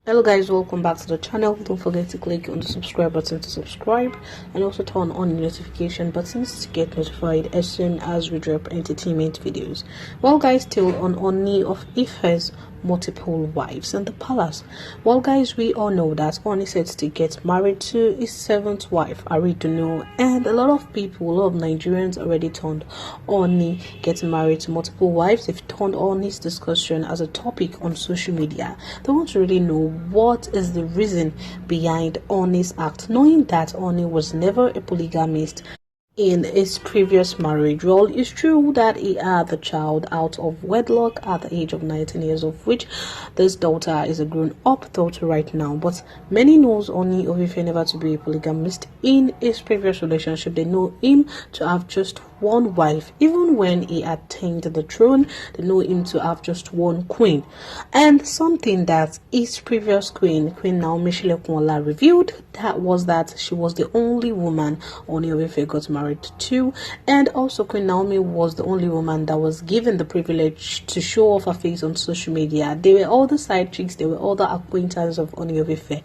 Hello guys, welcome back to the channel. Don't forget to click on the subscribe button to subscribe and also turn on the notification buttons to get notified as soon as we drop entertainment videos. Well guys, still on Ooni of Ife's multiple wives in the palace. Well guys, we all know that Ooni said to get married to his seventh wife, Aridunu, and a lot of people, a lot of Nigerians already turned Ooni getting married to multiple wives. They've turned Ooni's discussion as a topic on social media. They want to really know what is the reason behind Ooni's act, knowing that Ooni was never a polygamist in his previous marriage. Well, it's true that he had the child out of wedlock at the age of 19 years, of which this daughter is a grown-up daughter right now, but many knows Ooni of Ife never to be a polygamist in his previous relationship. They know him to have just one wife. Even when he attained the throne, they know him to have just one queen. And something that his previous Queen Naomi Shilekunla, revealed, that was that she was the only woman Ooni of Ife got married to, and also Queen Naomi was the only woman that was given the privilege to show off her face on social media. They were all the side chicks, they were all the acquaintances of Ooni of Ife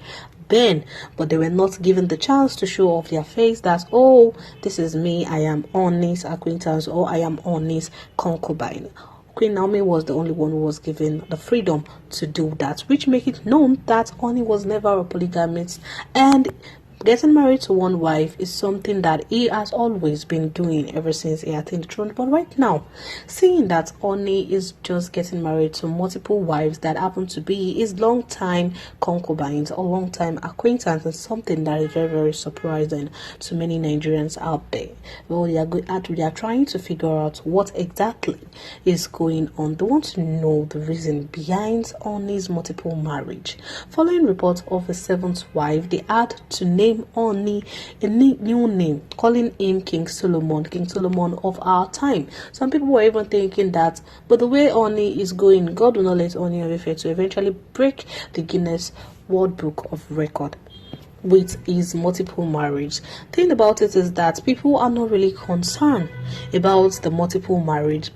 then, but they were not given the chance to show off their face that, oh, this is me, I am Ooni's acquaintance, or I am Ooni's concubine. Queen Naomi was the only one who was given the freedom to do that, which make it known that Ooni was never a polygamist, and getting married to one wife is something that he has always been doing ever since he attained the throne. But right now, seeing that Ooni is just getting married to multiple wives that happen to be his long-time concubines or long-time acquaintance, is something that is very, very surprising to many Nigerians out there. Well, they are trying to figure out what exactly is going on. They want to know the reason behind Ooni's multiple marriage. Following reports of a seventh wife, they had to name Ooni a new name, calling him King Solomon of our time. Some people were even thinking that, but the way Ooni is going, God will not let Ooni of Ife to eventually break the Guinness World Book of Record with his multiple marriage. The thing about it is that people are not really concerned about the multiple marriage,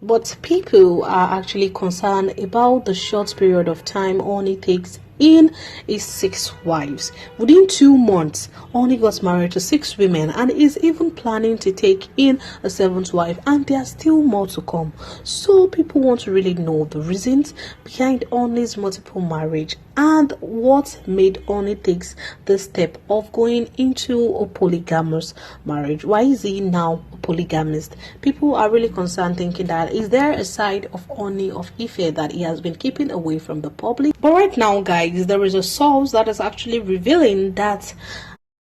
but people are actually concerned about the short period of time Ooni takes in his 6 wives. Within 2 months, Ooni got married to 6 women and is even planning to take in a 7th wife, and there are still more to come. So people want to really know the reasons behind Ooni's multiple marriage and what made Ooni takes the step of going into a polygamous marriage. Why is he now a polygamist? People are really concerned, thinking that, is there a side of Ooni of Ife that he has been keeping away from the public? But right now, guys, there is a source that is actually revealing that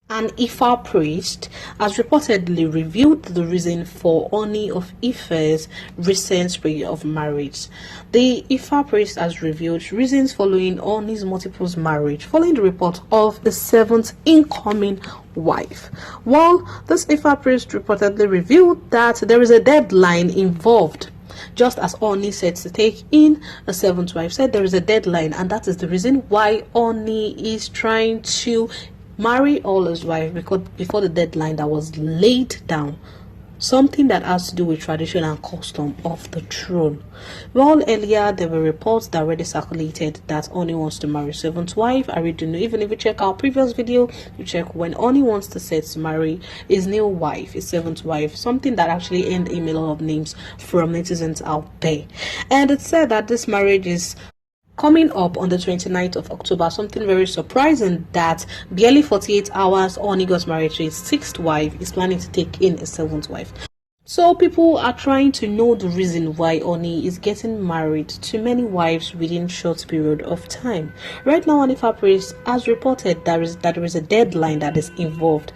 an Ifa priest has reportedly revealed the reason for Ooni of Ife's recent period of marriage. The Ifa priest has revealed reasons following Ooni's multiple marriage, following the report of the 7th incoming wife. Well, this Ifa priest reportedly revealed that there is a deadline involved. Just as Ooni said to take in a 7th wife, said there is a deadline, and that is the reason why Ooni is trying to marry all his wives, because before the deadline that was laid down, something that has to do with tradition and custom of the throne. Well, earlier there were reports that already circulated that Ooni wants to marry 7th wife. I really don't know. Even if you check our previous video, you check when Ooni wants to set to marry his new wife, his 7th wife, something that actually earned him a lot of names from netizens out there. And it said that this marriage is coming up on the 29th of October. Something very surprising, that barely 48 hours Ooni got married to his 6th wife, is planning to take in a 7th wife. So people are trying to know the reason why Ooni is getting married to many wives within short period of time. Right now, Ifa priest has reported that there is a deadline that is involved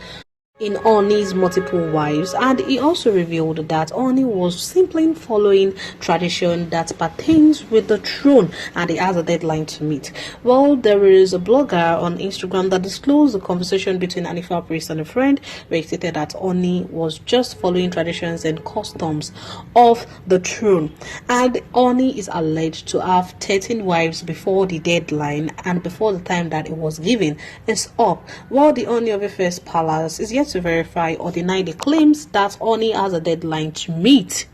in Ooni's multiple wives, and he also revealed that Ooni was simply following tradition that pertains with the throne, and he has a deadline to meet. Well, there is a blogger on Instagram that disclosed the conversation between an Ifa priest and a friend, where he stated that Ooni was just following traditions and customs of the throne, and Ooni is alleged to have 13 wives before the deadline and before the time that it was given is up. While the Ooni of Ife's palace is yet to verify or deny the claims that Ooni has a deadline to meet.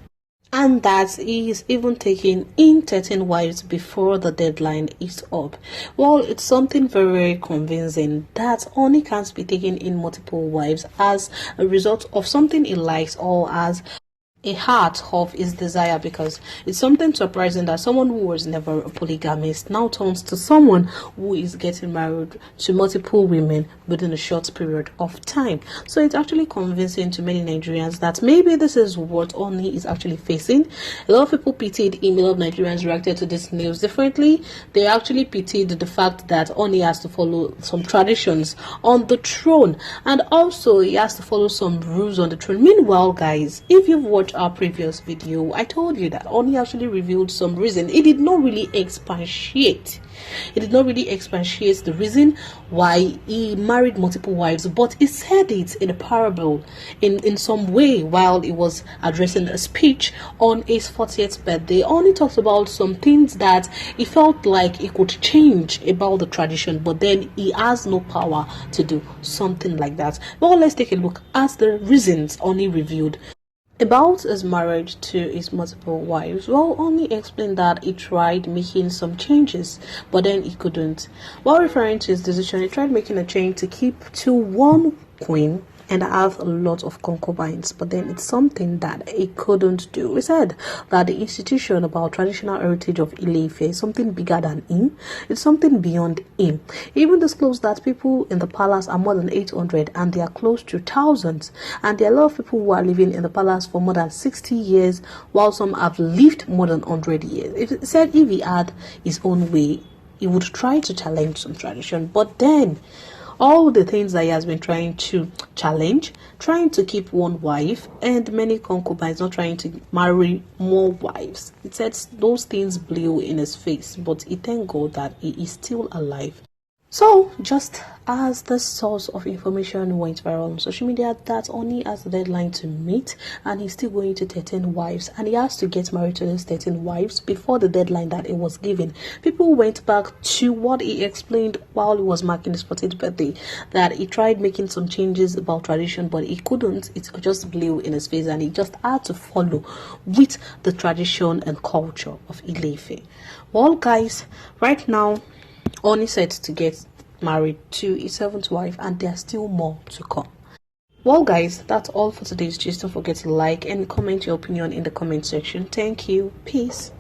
and that he is even taking in 13 wives before the deadline is up. Well, it's something very, very convincing that Ooni can't be taking in multiple wives as a result of something he likes or as a heart of his desire, because it's something surprising that someone who was never a polygamist now turns to someone who is getting married to multiple women within a short period of time. So it's actually convincing to many Nigerians that maybe this is what Ooni is actually facing. A lot of people pitied him. A lot of Nigerians reacted to this news differently. They actually pitied the fact that Ooni has to follow some traditions on the throne, and also he has to follow some rules on the throne. Meanwhile, guys, if you've watched our previous video, I told you that Ooni actually revealed some reason. It did not really expatiate. It did not really expatiate the reason why he married multiple wives, but he said it in a parable, in some way, while he was addressing a speech on his 40th birthday. Ooni talks about some things that he felt like he could change about the tradition, but then he has no power to do something like that. Well, let's take a look at the reasons Ooni revealed about his marriage to his multiple wives. Well, Ooni explained that he tried making some changes, but then he couldn't. While referring to his decision, he tried making a change to keep to one queen and have a lot of concubines, but then it's something that he couldn't do. He said that the institution about traditional heritage of Ile-Ife is something bigger than him. It's something beyond him. He even disclosed that people in the palace are more than 800 and they are close to thousands, and there are a lot of people who are living in the palace for more than 60 years, while some have lived more than 100 years. He said if he had his own way, he would try to challenge some tradition, but then all the things that he has been trying to challenge, trying to keep one wife and many concubines, not trying to marry more wives. It said those things blew in his face, but he thank God that he is still alive. So, just as the source of information went viral on social media that Ooni has a deadline to meet and he's still going to 13 wives and he has to get married to those 13 wives before the deadline that it was given, people went back to what he explained while he was marking his 40th birthday, that he tried making some changes about tradition but he couldn't. It just blew in his face and he just had to follow with the tradition and culture of Ile-Ife. Well, guys, right now Ooni said to get married to his 7th wife and there are still more to come. Well, guys, that's all for today's gist. Don't forget to like and comment your opinion in the comment section. Thank you. Peace.